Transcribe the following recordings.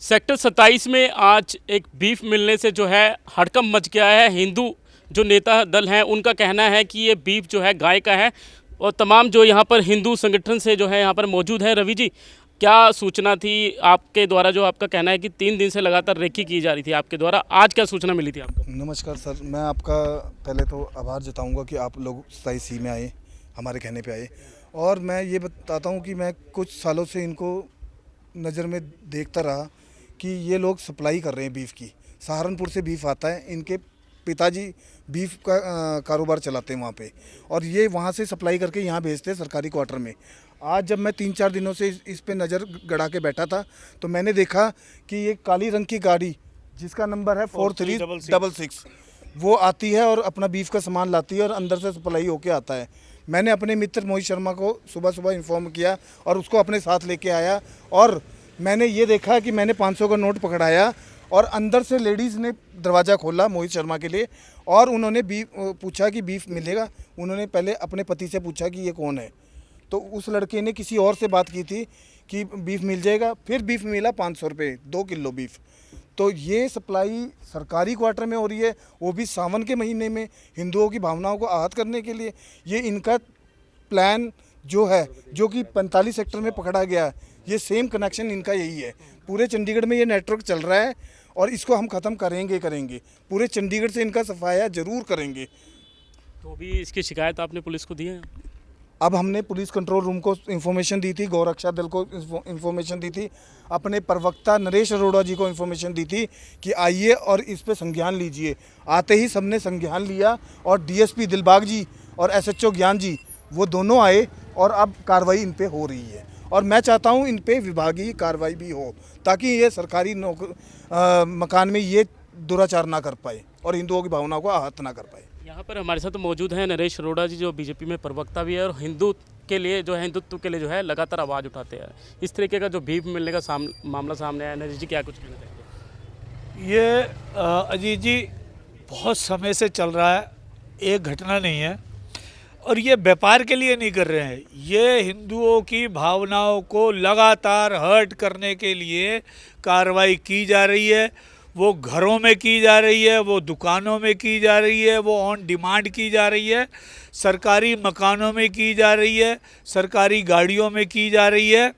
Sector 27 में आज एक बीफ मिलने से जो है हड़कंप मच गया है। हिंदू जो नेता दल हैं उनका कहना है कि ये बीफ जो है गाय का है और तमाम जो यहाँ पर हिंदू संगठन से जो है यहाँ पर मौजूद है। रवि जी, क्या सूचना थी आपके द्वारा? जो आपका कहना है कि 3 दिन से लगातार रेकी की जा रही थी आपके द्वारा, आज क्या सूचना मिली थी आपको? नमस्कार सर, मैं आपका पहले तो आभार जताऊंगा कि आप लोग 27C में आए, हमारे कहने पे आए। और मैं ये बताता हूँ कि मैं कुछ सालों से इनको नज़र में देखता रहा कि ये लोग सप्लाई कर रहे हैं बीफ की। सहारनपुर से बीफ आता है, इनके पिताजी बीफ का कारोबार चलाते हैं वहाँ पे, और ये वहाँ से सप्लाई करके यहाँ भेजते हैं सरकारी क्वार्टर में। आज जब मैं 3-4 दिनों से इस पे नज़र गड़ा के बैठा था तो मैंने देखा कि ये काली रंग की गाड़ी जिसका नंबर है 4366 वो आती है और अपना बीफ का सामान लाती है और अंदर से सप्लाई होके आता है। मैंने अपने मित्र मोहित शर्मा को सुबह सुबह इन्फॉर्म किया और उसको अपने साथ लेके आया, और मैंने ये देखा कि मैंने 500 का नोट पकड़ाया और अंदर से लेडीज़ ने दरवाज़ा खोला मोहित शर्मा के लिए, और उन्होंने बीफ पूछा कि बीफ मिलेगा। उन्होंने पहले अपने पति से पूछा कि ये कौन है, तो उस लड़के ने किसी और से बात की थी कि बीफ मिल जाएगा। फिर बीफ मिला 500 रुपये 2 किलो बीफ। तो ये सप्लाई सरकारी क्वार्टर में हो रही है, वो भी सावन के महीने में, हिंदुओं की भावनाओं को आहत करने के लिए। ये इनका प्लान जो है, जो कि 45 सेक्टर में पकड़ा गया है, ये सेम कनेक्शन इनका यही है। पूरे चंडीगढ़ में ये नेटवर्क चल रहा है और इसको हम ख़त्म करेंगे। पूरे चंडीगढ़ से इनका सफाया ज़रूर करेंगे। तो अभी इसकी शिकायत आपने पुलिस को दी है? अब हमने पुलिस कंट्रोल रूम को इन्फॉर्मेशन दी थी, गौरक्षा दल को इन्फॉर्मेशन दी थी, अपने प्रवक्ता नरेश अरोड़ा जी को इन्फॉर्मेशन दी थी कि आइए और इस पे संज्ञान लीजिए। आते ही सबने संज्ञान लिया और डीएसपी दिलबाग जी और एसएचओ ज्ञान जी वो दोनों आए और अब कार्रवाई इन पे हो रही है। और मैं चाहता हूँ इन पे विभागीय कार्रवाई भी हो ताकि ये सरकारी मकान में ये दुराचार ना कर पाए और हिंदुओं की भावनाओं को आहत ना कर पाए। यहाँ पर हमारे साथ मौजूद हैं नरेश अरोड़ा जी, जो बीजेपी में प्रवक्ता भी है और हिंदुत्व के लिए जो है लगातार आवाज़ उठाते हैं। इस तरीके का जो बीफ मिलने का मामला सामने आया, नरेश जी क्या कुछ कहना चाहेंगे? ये अजीत जी बहुत समय से चल रहा है, एक घटना नहीं है, और ये व्यापार के लिए नहीं कर रहे हैं। ये हिंदुओं की भावनाओं को लगातार हर्ट करने के लिए कार्रवाई की जा रही है। वो घरों में की जा रही है, वो दुकानों में की जा रही है, वो ऑन डिमांड की जा रही है, सरकारी मकानों में की जा रही है, सरकारी गाड़ियों में की जा रही है।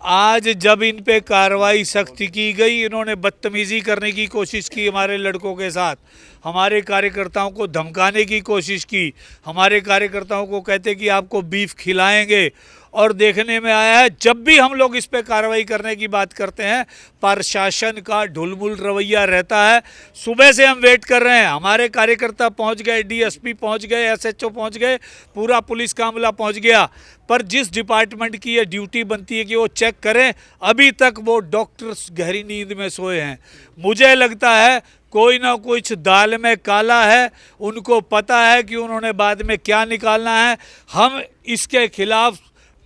आज जब इन पे कार्रवाई सख्त की गई, इन्होंने बदतमीज़ी करने की कोशिश की हमारे लड़कों के साथ, हमारे कार्यकर्ताओं को धमकाने की कोशिश की, हमारे कार्यकर्ताओं को कहते कि आपको बीफ खिलाएंगे। और देखने में आया है जब भी हम लोग इस पे कार्रवाई करने की बात करते हैं, प्रशासन का ढुलमुल रवैया रहता है। सुबह से हम वेट कर रहे हैं, हमारे कार्यकर्ता पहुंच गए, डीएसपी पहुंच गए, एसएचओ पहुंच गए, पूरा पुलिस का अमला पहुंच गया, पर जिस डिपार्टमेंट की ये ड्यूटी बनती है कि वो चेक करें, अभी तक वो डॉक्टर्स गहरी नींद में सोए हैं। मुझे लगता है कोई ना कुछ दाल में काला है, उनको पता है कि उन्होंने बाद में क्या निकालना है। हम इसके खिलाफ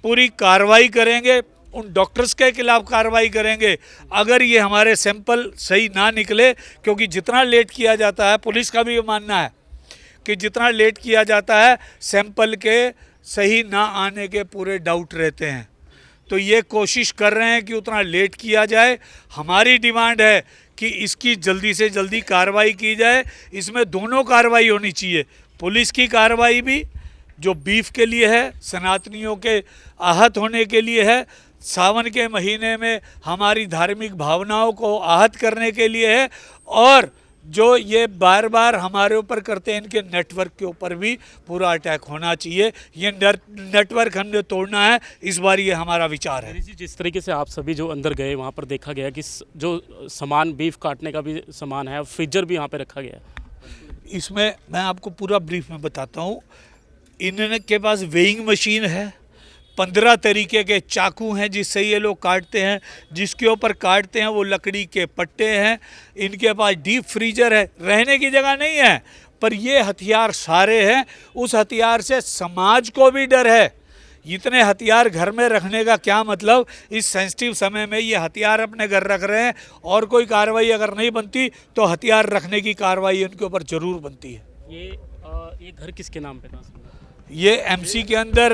पूरी कार्रवाई करेंगे, उन डॉक्टर्स के खिलाफ कार्रवाई करेंगे अगर ये हमारे सैंपल सही ना निकले, क्योंकि जितना लेट किया जाता है, पुलिस का भी ये मानना है कि जितना लेट किया जाता है सैंपल के सही ना आने के पूरे डाउट रहते हैं। तो ये कोशिश कर रहे हैं कि उतना लेट किया जाए। हमारी डिमांड है कि इसकी जल्दी से जल्दी कार्रवाई की जाए। इसमें दोनों कार्रवाई होनी चाहिए, पुलिस की कार्रवाई भी जो बीफ के लिए है, सनातनियों के आहत होने के लिए है, सावन के महीने में हमारी धार्मिक भावनाओं को आहत करने के लिए है, और जो ये बार बार हमारे ऊपर करते हैं इनके नेटवर्क के ऊपर भी पूरा अटैक होना चाहिए। ये नेटवर्क हमने तोड़ना है, इस बार ये हमारा विचार है। जिस तरीके से आप सभी जो अंदर गए वहाँ पर देखा गया कि जो सामान बीफ काटने का भी सामान है, फ्रीजर भी यहाँ पे रखा गया है। इसमें मैं आपको पूरा ब्रीफ में बताता हूँ। इनके पास वेइंग मशीन है, 15 तरीके के चाकू हैं जिससे ये लोग काटते हैं, जिसके ऊपर काटते हैं वो लकड़ी के पट्टे हैं, इनके पास डीप फ्रीजर है, रहने की जगह नहीं है, पर ये हथियार सारे हैं। उस हथियार से समाज को भी डर है। इतने हथियार घर में रखने का क्या मतलब? इस सेंसिटिव समय में ये हथियार अपने घर रख रहे हैं, और कोई कार्रवाई अगर नहीं बनती तो हथियार रखने की कार्रवाई उनके ऊपर ज़रूर बनती है। ये घर किसके नाम पे था? ये एमसी के अंदर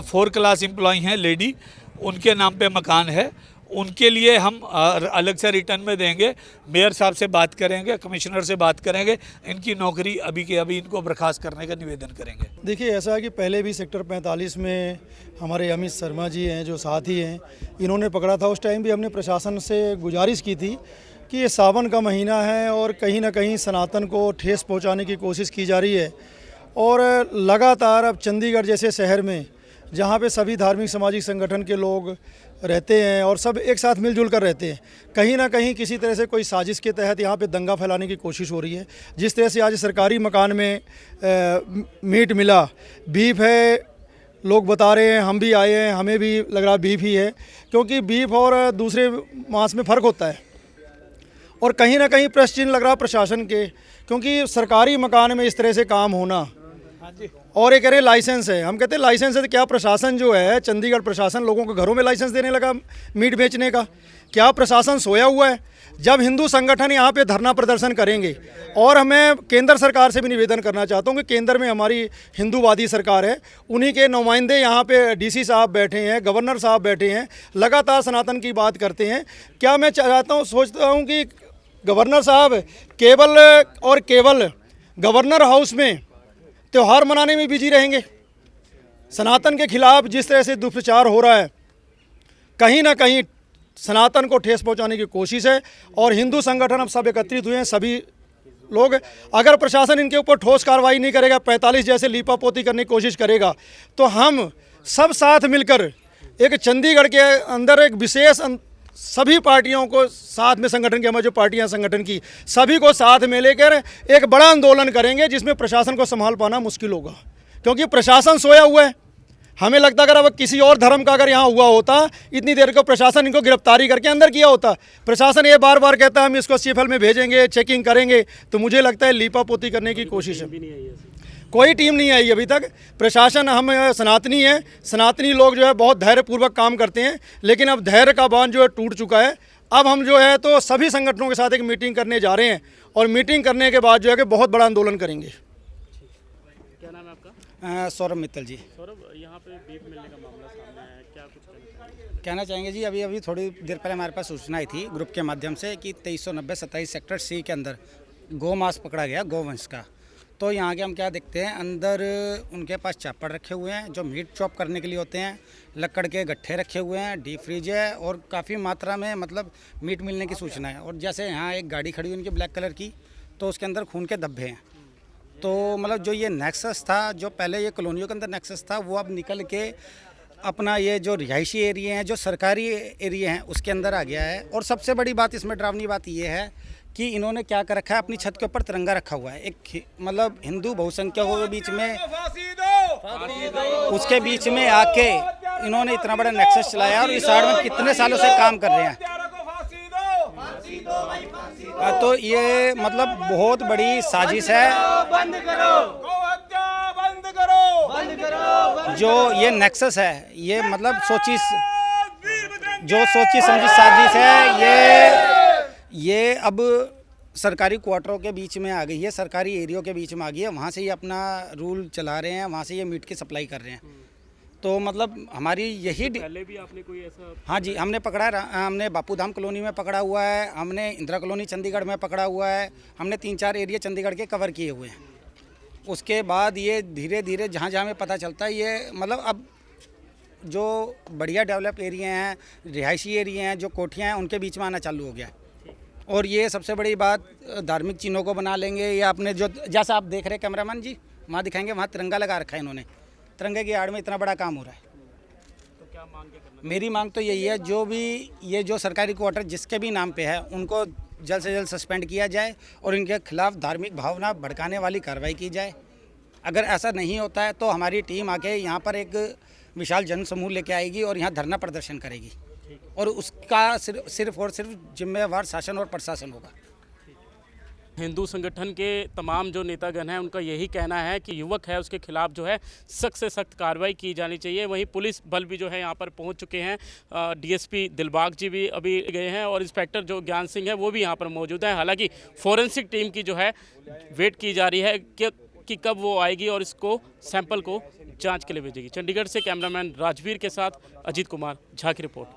4 क्लास एम्प्लॉय हैं लेडी, उनके नाम पे मकान है। उनके लिए हम अलग से रिटर्न में देंगे। मेयर साहब से बात करेंगे, कमिश्नर से बात करेंगे, इनकी नौकरी अभी के अभी इनको बर्खास्त करने का निवेदन करेंगे। देखिए, ऐसा है कि पहले भी सेक्टर 45 में हमारे अमित शर्मा जी हैं जो साथी हैं, इन्होंने पकड़ा था। उस टाइम भी हमने प्रशासन से गुजारिश की थी कि ये सावन का महीना है और कहीं ना कहीं सनातन को ठेस पहुंचाने की कोशिश की जा रही है। और लगातार अब चंडीगढ़ जैसे शहर में जहाँ पे सभी धार्मिक सामाजिक संगठन के लोग रहते हैं और सब एक साथ मिलजुल कर रहते हैं, कहीं ना कहीं किसी तरह से कोई साजिश के तहत यहाँ पे दंगा फैलाने की कोशिश हो रही है। जिस तरह से आज सरकारी मकान में मीट मिला, बीफ है, लोग बता रहे हैं, हम भी आए हैं, हमें भी लग रहा बीफ ही है, क्योंकि बीफ और दूसरे मांस में फ़र्क होता है। और कहीं ना कहीं प्रश्न चिन्ह लग रहा प्रशासन के, क्योंकि सरकारी मकान में इस तरह से काम होना। और ये कह रहे हैं लाइसेंस है, हम कहते हैं लाइसेंस है तो क्या प्रशासन जो है, चंडीगढ़ प्रशासन लोगों को घरों में लाइसेंस देने लगा मीट बेचने का? क्या प्रशासन सोया हुआ है? जब हिंदू संगठन यहाँ पे धरना प्रदर्शन करेंगे, और हमें केंद्र सरकार से भी निवेदन करना चाहता हूँ कि केंद्र में हमारी हिंदूवादी सरकार है, उन्हीं के नुमाइंदे यहाँ पे डीसी साहब बैठे हैं, गवर्नर साहब बैठे हैं, लगातार सनातन की बात करते हैं। क्या मैं चाहता हूँ, सोचता हूँ कि गवर्नर साहब केवल गवर्नर हाउस में त्यौहार मनाने में बिजी रहेंगे? सनातन के खिलाफ जिस तरह से दुष्प्रचार हो रहा है, कहीं ना कहीं सनातन को ठेस पहुंचाने की कोशिश है। और हिंदू संगठन अब सब एकत्रित हुए हैं, सभी लोग। अगर प्रशासन इनके ऊपर ठोस कार्रवाई नहीं करेगा, 45 जैसे लीपापोती करने की कोशिश करेगा, तो हम सब साथ मिलकर एक चंडीगढ़ के अंदर एक विशेष सभी पार्टियों को साथ में, संगठन की हमारी जो पार्टियां संगठन की, सभी को साथ में लेकर एक बड़ा आंदोलन करेंगे, जिसमें प्रशासन को संभाल पाना मुश्किल होगा, क्योंकि प्रशासन सोया हुआ है। हमें लगता है अगर अब किसी और धर्म का अगर यहाँ हुआ होता, इतनी देर को प्रशासन इनको गिरफ्तारी करके अंदर किया होता। प्रशासन ये बार बार कहता है हम इसको सीफल में भेजेंगे, चेकिंग करेंगे, तो मुझे लगता है लीपापोती करने की कोशिश है। कोई टीम नहीं आई अभी तक। प्रशासन, हम सनातनी हैं, सनातनी लोग जो है बहुत धैर्यपूर्वक काम करते हैं, लेकिन अब धैर्य का बांध जो है टूट चुका है। अब हम जो है तो सभी संगठनों के साथ एक मीटिंग करने जा रहे हैं, और मीटिंग करने के बाद जो है कि बहुत बड़ा आंदोलन करेंगे। क्या नाम है आपका? सौरभ मित्तल जी। सौरभ, यहाँ पे बीफ मिलने का मामला सामने आया है, क्या कुछ कहना चाहेंगे जी? अभी थोड़ी देर पहले हमारे पास सूचना आई थी ग्रुप के माध्यम से कि 2390 27 सेक्टर सी के अंदर गौ मांस पकड़ा गया, गौवंश का। तो यहाँ के हम क्या देखते हैं, अंदर उनके पास चापड़ रखे हुए हैं जो मीट चॉप करने के लिए होते हैं, लकड़ के गट्ठे रखे हुए हैं, डीप फ्रीज है, और काफ़ी मात्रा में मतलब मीट मिलने की सूचना है। और जैसे यहाँ एक गाड़ी खड़ी हुई उनकी ब्लैक कलर की, तो उसके अंदर खून के धब्बे हैं। तो मतलब जो ये नेक्सस था, जो पहले ये कॉलोनियों के अंदर नेक्सस था, वो अब निकल के अपना ये जो रिहायशी एरिया हैं, जो सरकारी एरिया हैं, उसके अंदर आ गया है। और सबसे बड़ी बात इसमें डरावनी बात ये है कि इन्होंने क्या कर रखा है, अपनी छत के ऊपर तिरंगा रखा हुआ है। एक मतलब हिंदू बहुसंख्यकों के बीच में, उसके बीच में आके इन्होंने इतना बड़ा नेक्सस चलाया, और इस साइड में कितने सालों से काम कर रहे हैं। तो ये मतलब बहुत बड़ी साजिश है। बंद करो, जो ये नेक्सस है, ये मतलब सोची समझी साजिश है। ये अब सरकारी क्वार्टरों के बीच में आ गई है, सरकारी एरियो के बीच में आ गई है। वहाँ से ये अपना रूल चला रहे हैं, वहाँ से ये मीट की सप्लाई कर रहे हैं। तो मतलब हमारी यही पहले भी आपने कोई ऐसा? हाँ जी, हमने पकड़ा है। हमने बापू धाम कॉलोनी में पकड़ा हुआ है, हमने इंदिरा कॉलोनी चंडीगढ़ में पकड़ा हुआ है, हमने 3-4 एरिया चंडीगढ़ के कवर किए हुए हैं। उसके बाद ये धीरे धीरे जहाँ जहाँ में पता चलता है, ये मतलब अब जो बढ़िया डेवलप एरिया हैं, रिहायशी एरिया हैं, जो कोठियाँ हैं, उनके बीच में आना चालू हो गया है। और ये सबसे बड़ी बात, धार्मिक चिन्हों को बना लेंगे, या अपने जो जैसा आप देख रहे हैं कैमरामैन जी, वहाँ दिखाएंगे, वहाँ तिरंगा लगा रखा है इन्होंने। तिरंगे की आड़ में इतना बड़ा काम हो रहा है। तो क्या मांग के करना? मेरी मांग तो यही है, जो भी ये जो सरकारी क्वार्टर जिसके भी नाम पे है, उनको जल्द से जल्द सस्पेंड किया जाए, और इनके खिलाफ धार्मिक भावना भड़काने वाली कार्रवाई की जाए। अगर ऐसा नहीं होता है तो हमारी टीम आके यहाँ पर एक विशाल जन समूह लेके आएगी और यहाँ धरना प्रदर्शन करेगी, और उसका सिर्फ और सिर्फ जिम्मेवार शासन और प्रशासन होगा। हिंदू संगठन के तमाम जो नेतागण हैं, उनका यही कहना है कि युवक है उसके खिलाफ जो है सख्त से सख्त कार्रवाई की जानी चाहिए। वहीं पुलिस बल भी जो है यहाँ पर पहुँच चुके हैं। डीएसपी दिलबाग जी भी अभी गए हैं, और इंस्पेक्टर जो ज्ञान सिंह है वो भी यहाँ पर मौजूद है। हालांकि फॉरेंसिक टीम की जो है वेट की जा रही है कि कब वो आएगी और इसको सैंपल को जांच के लिए भेजेगी। चंडीगढ़ से कैमरामैन राजवीर के साथ अजीत कुमार झा की रिपोर्ट।